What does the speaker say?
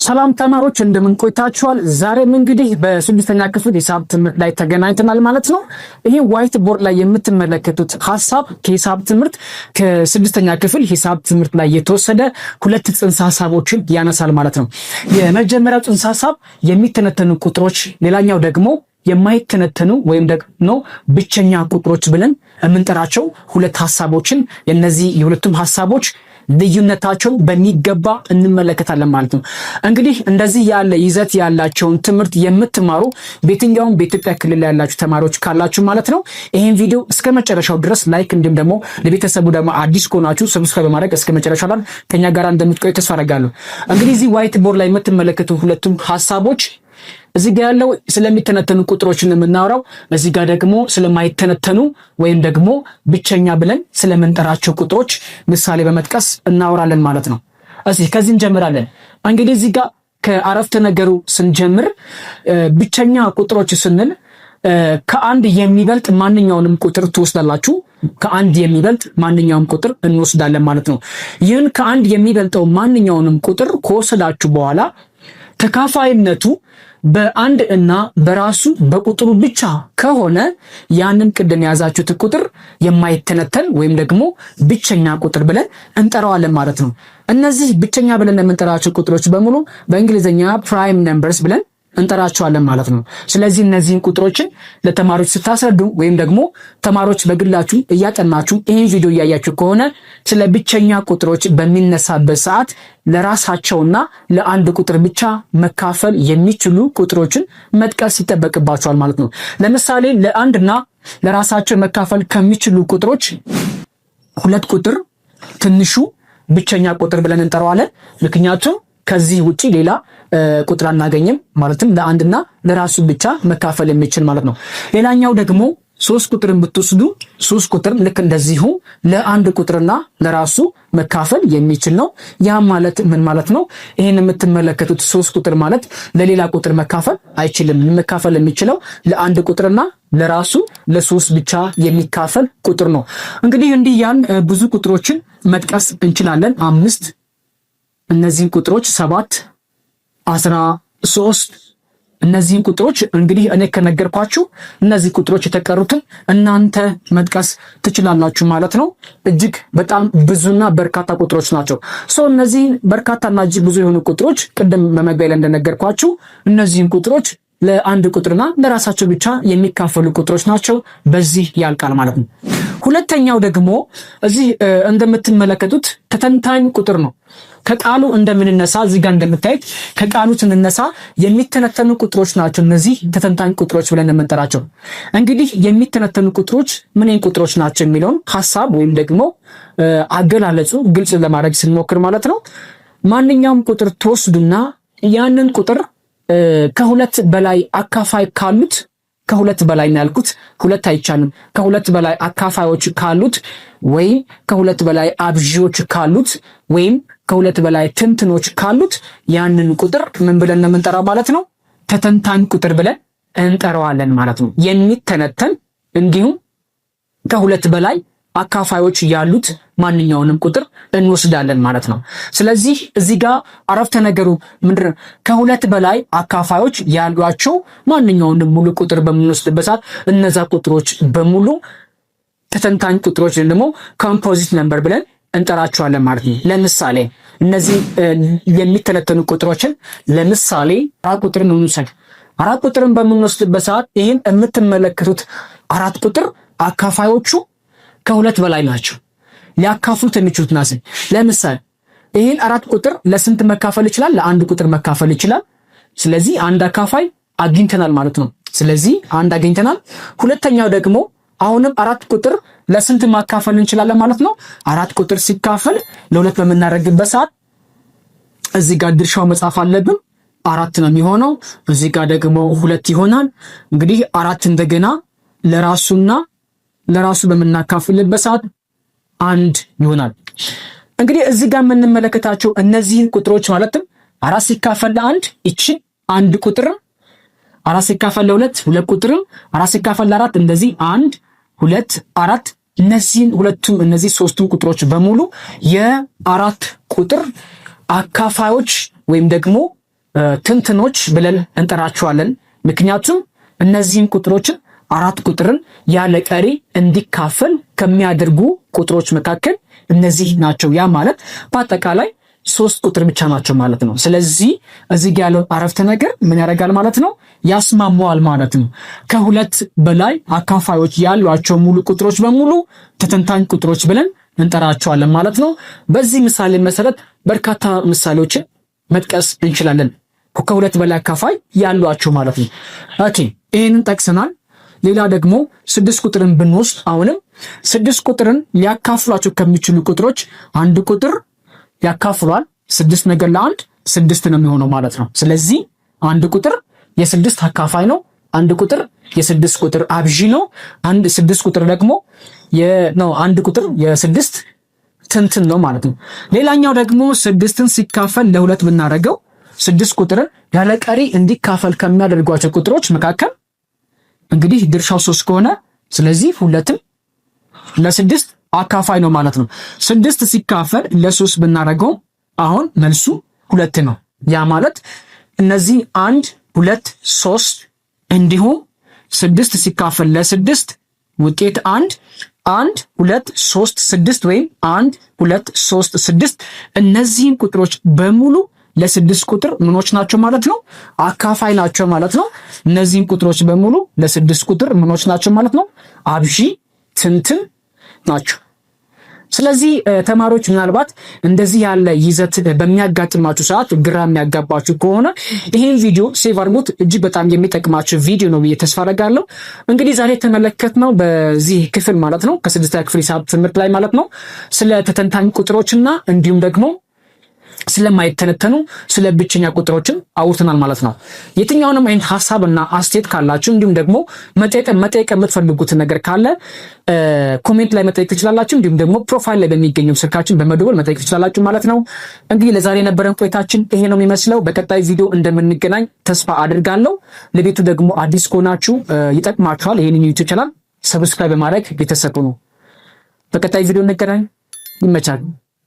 ሰላም ተማሪዎች እንደምን ቆይታችኋል? ዛሬም እንግዲህ በስድስተኛ ክፍል ሂሳብ ትምህርት ላይ ተገናኝተናል ማለት ነው። ይሄ ዋይት ቦርድ ላይ የምትመለከቱት ሐሳብ ከሂሳብ ትምህርት ከስድስተኛ ክፍል ሂሳብ ትምህርት ላይ የተወሰደ ሁለት ጽንሰ ሐሳቦችን ያነሳል ማለት ነው። የመጀመሪያው ጽንሰ ሐሳብ የሚተነተኑ ቁጥሮች፣ ሌላኛው ደግሞ የማይተነተኑ ወይም ደግሞ ብቸኛ ቁጥሮች ብለን የምንጠራቸው ሁለት ሐሳቦችን የነዚህ የሁለቱም ሐሳቦች ልዩነታቸውን በሚገባ እንመለከታለን ማለት ነው። እንግዲህ እንደዚህ ያለ ይዘት ያላቸውን ትምህርት የምትማሩ በየትኛውም በኢትዮጵያ ክልል ላይ ያላችሁ ተማሪዎች ካላችሁ ማለት ነው ይሄን ቪዲዮ እስከ መጨረሻው ድረስ ላይክ እንዲሁም ደግሞ ለቤተሰቡ ደግሞ አዲስ ከሆናችሁ ሰብስክራይብ በማድረግ እስከ መጨረሻው ላይ ከኛ ጋር እንደምትቆዩ ተስፋ አደርጋለሁ። እንግዲህ እዚህ ዋይት ቦርድ ላይ የምትመለከቱ ሁለቱም ሐሳቦች እዚህ ጋር ያለው ስለሚተነተኑ ቁጥሮችን የምናወራው፣ እዚህ ጋር ደግሞ ስለማይተነተኑ ወይም ደግሞ ብቸኛ ብለን ስለምንጠራቸው ቁጥሮች ምሳሌ በመጥቀስ እናወራለን ማለት ነው። እዚህ ከዚህ እንጀምራለን። እንግዲህ እዚህ ጋር ከአረፍተ ነገሩ ስንጀምር ብቸኛ ቁጥሮች ስንል ከአንድ የሚበልጥ ማንኛውንም ቁጥር ትወስዳላችሁ። ከአንድ የሚበልጥ ማንኛውም ቁጥር እንወስዳለን ማለት ነው። ይህን ከአንድ የሚበልጠው ማንኛውንም ቁጥር ከወሰዳችሁ በኋላ ተካፋይነቱ በአንድ እና በራሱ በቁጥሩ ብቻ ከሆነ ያንን ቅድም የያዛችሁት ቁጥር የማይተነተን ወይም ደግሞ ብቸኛ ቁጥር ብለን እንጠራዋለን ማለት ነው። እነዚህ ብቸኛ ብለን የምንጠራቸው ቁጥሮች በሙሉ በእንግሊዝኛ ፕራይም ነምበርስ ብለን እንጠራቸዋለን ማለት ነው። ስለዚህ እነዚህን ቁጥሮችን ለተማሪዎች ስታስረዱ ወይም ደግሞ ተማሪዎች በግላችሁ እያጠናችሁ ይህን ቪዲዮ እያያችሁ ከሆነ ስለ ብቸኛ ቁጥሮች በሚነሳበት ሰዓት ለራሳቸውና ለአንድ ቁጥር ብቻ መካፈል የሚችሉ ቁጥሮችን መጥቀስ ይጠበቅባቸዋል ማለት ነው። ለምሳሌ ለአንድና ለራሳቸው መካፈል ከሚችሉ ቁጥሮች ሁለት ቁጥር ትንሹ ብቸኛ ቁጥር ብለን እንጠራዋለን። ምክንያቱም ከዚህ ውጪ ሌላ ቁጥር አናገኝም፣ ማለትም ለአንድና ለራሱ ብቻ መካፈል የሚችል ማለት ነው። ሌላኛው ደግሞ ሶስት ቁጥርን ብትወስዱ ሶስት ቁጥር ልክ እንደዚሁ ለአንድ ቁጥርና ለራሱ መካፈል የሚችል ነው። ያ ማለት ምን ማለት ነው? ይሄን የምትመለከቱት ሶስት ቁጥር ማለት ለሌላ ቁጥር መካፈል አይችልም። መካፈል የሚችለው ለአንድ ቁጥርና ለራሱ ለሶስት ብቻ የሚካፈል ቁጥር ነው። እንግዲህ እንዲህ ያን ብዙ ቁጥሮችን መጥቀስ እንችላለን። 5 እነዚህን ቁጥሮች 7 13 እነዚህን ቁጥሮች እንግዲህ እኔ ከነገርኳችሁ እነዚህ ቁጥሮች የተቀሩትን እናንተ መጥቀስ ትችላላችሁ ማለት ነው። እጅግ በጣም ብዙና በርካታ ቁጥሮች ናቸው። እነዚህ በርካታና እጅግ ብዙ የሆኑ ቁጥሮች ቅድም በመግቢያ ላይ እንደነገርኳችሁ እነዚህን ቁጥሮች ለአንድ ቁጥርና ለራሳቸው ብቻ የሚካፈሉ ቁጥሮች ናቸው። በዚህ ያልቃል ማለት ነው። ሁለተኛው ደግሞ እዚህ እንደምትመለከቱት ተተንታኝ ቁጥር ነው። ከቃሉ እንደምንነሳ እዚህ ጋር እንደምታዩት ከቃሉ ስንነሳ የሚተነተኑ ቁጥሮች ናቸው። እነዚህ ተተንታኝ ቁጥሮች ብለን የምንጠራቸው እንግዲህ የሚተነተኑ ቁጥሮች ምን አይነት ቁጥሮች ናቸው የሚለውን ሐሳብ ወይም ደግሞ አገላለጹ ግልጽ ለማድረግ ስንሞክር ማለት ነው። ማንኛውም ቁጥር ተወስዱና ያንን ቁጥር ከሁለት በላይ አካፋይ ካሉት ከሁለት በላይ ነው ያልኩት፣ ሁለት አይቻልም። ከሁለት በላይ አካፋዮች ካሉት ወይም ከሁለት በላይ አብዢዎች ካሉት ወይም ከሁለት በላይ ትንትኖች ካሉት ያንን ቁጥር ምን ብለን ነው የምንጠራው ማለት ነው? ተተንታኝ ቁጥር ብለን እንጠራዋለን ማለት ነው። የሚተነተን እንዲሁም ከሁለት በላይ አካፋዮች ያሉት ማንኛውንም ቁጥር እንወስዳለን ማለት ነው። ስለዚህ እዚህ ጋር አረፍተ ነገሩ ምንድነው? ከሁለት በላይ አካፋዮች ያሏቸው ማንኛውንም ሙሉ ቁጥር በምንወስድበት ሰዓት እነዛ ቁጥሮች በሙሉ ተተንታኝ ቁጥሮች ደግሞ ኮምፖዚት ነምበር ብለን እንጠራቸዋለን ማለት ነው። ለምሳሌ እነዚህ የሚተነተኑ ቁጥሮችን ለምሳሌ አራት ቁጥርን እንውሰድ። አራት ቁጥርን በምንወስድበት ሰዓት ይህን የምትመለከቱት አራት ቁጥር አካፋዮቹ ከሁለት በላይ ናቸው። ሊያካፍሉት የሚችሉት ናቸው። ለምሳሌ ይህን አራት ቁጥር ለስንት መካፈል ይችላል? ለአንድ ቁጥር መካፈል ይችላል። ስለዚህ አንድ አካፋይ አግኝተናል ማለት ነው። ስለዚህ አንድ አግኝተናል። ሁለተኛው ደግሞ አሁንም አራት ቁጥር ለስንት ማካፈል እንችላለን ማለት ነው? አራት ቁጥር ሲካፈል ለሁለት በምናደርግበት ሰዓት እዚህ ጋር ድርሻው መጻፍ አለብን። አራት ነው የሚሆነው። እዚህ ጋር ደግሞ ሁለት ይሆናል። እንግዲህ አራት እንደገና ለራሱ በምናካፍልበት ሰዓት አንድ ይሆናል። እንግዲህ እዚህ ጋር የምንመለከታቸው እነዚህን ቁጥሮች ማለትም አራት ሲካፈል ለአንድ ይችን አንድ ቁጥር፣ አራት ሲካፈል ለሁለት ሁለት ቁጥር፣ አራት ሲካፈል ለአራት እንደዚህ አንድ ሁለት አራት እነዚህ ሶስቱን ቁጥሮች በሙሉ የአራት ቁጥር አካፋዮች ወይም ደግሞ ትንትኖች ብለን እንጠራቸዋለን። ምክንያቱም እነዚህን ቁጥሮችን 4 ቁጥርን ያለ ቀሪ እንዲካፈል ከሚያደርጉ ቁጥሮች መካከል እነዚህ ናቸው። ያ ማለት በአጠቃላይ 3 ቁጥር ብቻ ናቸው ማለት ነው። ስለዚህ እዚህ ጋር ያለው አረፍተ ነገር ምን ያደርጋል ማለት ነው? ያስማማዋል ማለት ነው። ከሁለት በላይ አካፋዮች ያሏቸው ሙሉ ቁጥሮች በሙሉ ተተንታኝ ቁጥሮች ብለን እንጠራቸዋለን ማለት ነው። በዚህ ምሳሌ መሰረት በርካታ ምሳሌዎችን መጥቀስ እንችላለን። ከሁለት በላይ አካፋይ ያሏቸው ማለት ነው። ኦኬ ይሄንን ጠቅሰናል። ሌላ ደግሞ 6 ቁጥርን ብንወስድ አሁንም 6 ቁጥርን ሊያካፍሏቸው ከሚችሉ ቁጥሮች አንድ ቁጥር ያካፍሏል 6 ነገር ለአንድ 6 ነው የሚሆነው ማለት ነው። ስለዚህ አንድ ቁጥር የ6 አካፋይ ነው። አንድ ቁጥር የ6 ቁጥር አብዢ ነው። 6 ቁጥር ደግሞ አንድ ቁጥር የ6 ትንትን ነው ማለት ነው። ሌላኛው ደግሞ 6ን ሲካፈል ለ2 ብናደርገው 6 ቁጥርን ያለ ቀሪ እንዲካፈል ከሚያደርጓቸው ቁጥሮች መካከል እንግዲህ ድርሻው 3 ከሆነ ስለዚህ 2ም ለ6 አካፋይ ነው ማለት ነው። 6 ሲካፈል ለ3 ብናደርገው አሁን መልሱ 2 ነው። ያ ማለት እነዚህ 1 2 3 እንዲሁም 6 ሲካፈል ለ6 ውጤት 1 2 3 6 ወይም 1 2 3 6 እነዚህን ቁጥሮች በሙሉ ለ6 ቁጥር ምኖች ናቸው ማለት ነው? አካፋይ ናቸው ማለት ነው። እነዚህን ቁጥሮች በሙሉ ለ6 ቁጥር ምኖች ናቸው ማለት ነው? አብዢ ትንትን ናቸው። ስለዚህ ተማሪዎች ምናልባት እንደዚህ ያለ ይዘት በሚያጋጥማችሁ ሰዓት ግራ የሚያጋባችሁ ከሆነ ይሄን ቪዲዮ ሴቭ አድርጉት። እጅግ በጣም የሚጠቅማችሁ ቪዲዮ ነው ብዬ ተስፋ አደርጋለሁ። እንግዲህ ዛሬ የተመለከትነው በዚህ ክፍል ማለት ነው ከ6ኛ ክፍል ሂሳብ ትምህርት ላይ ማለት ነው ስለ ተተንታኝ ቁጥሮችና እንዲሁም ደግሞ ስለማይተነተኑ ስለ ብቸኛ ቁጥሮችን አውርተናል ማለት ነው። የትኛውንም አይነት ሐሳብና አስተያየት ካላችሁ እንዲሁም ደግሞ መጠየቅ የምትፈልጉት ነገር ካለ ኮሜንት ላይ መጠየቅ ትችላላችሁ። እንዲሁም ደግሞ ፕሮፋይል ላይ በሚገኘው ስልካችን በመደወል መጠየቅ ትችላላችሁ ማለት ነው። እንግዲህ ለዛሬ የነበረን ቆይታችን ይሄ ነው የሚመስለው። በቀጣይ ቪዲዮ እንደምንገናኝ ተስፋ አድርጋለሁ። ለቤቱ ደግሞ አዲስ ከሆናችሁ ይጠቅማችኋል ይሄንን ዩቲዩብ ቻናል ሰብስክራይብ በማድረግ ቤተሰብ ሁኑ። በቀጣይ ቪዲዮ እንገናኝ። ይመቻል።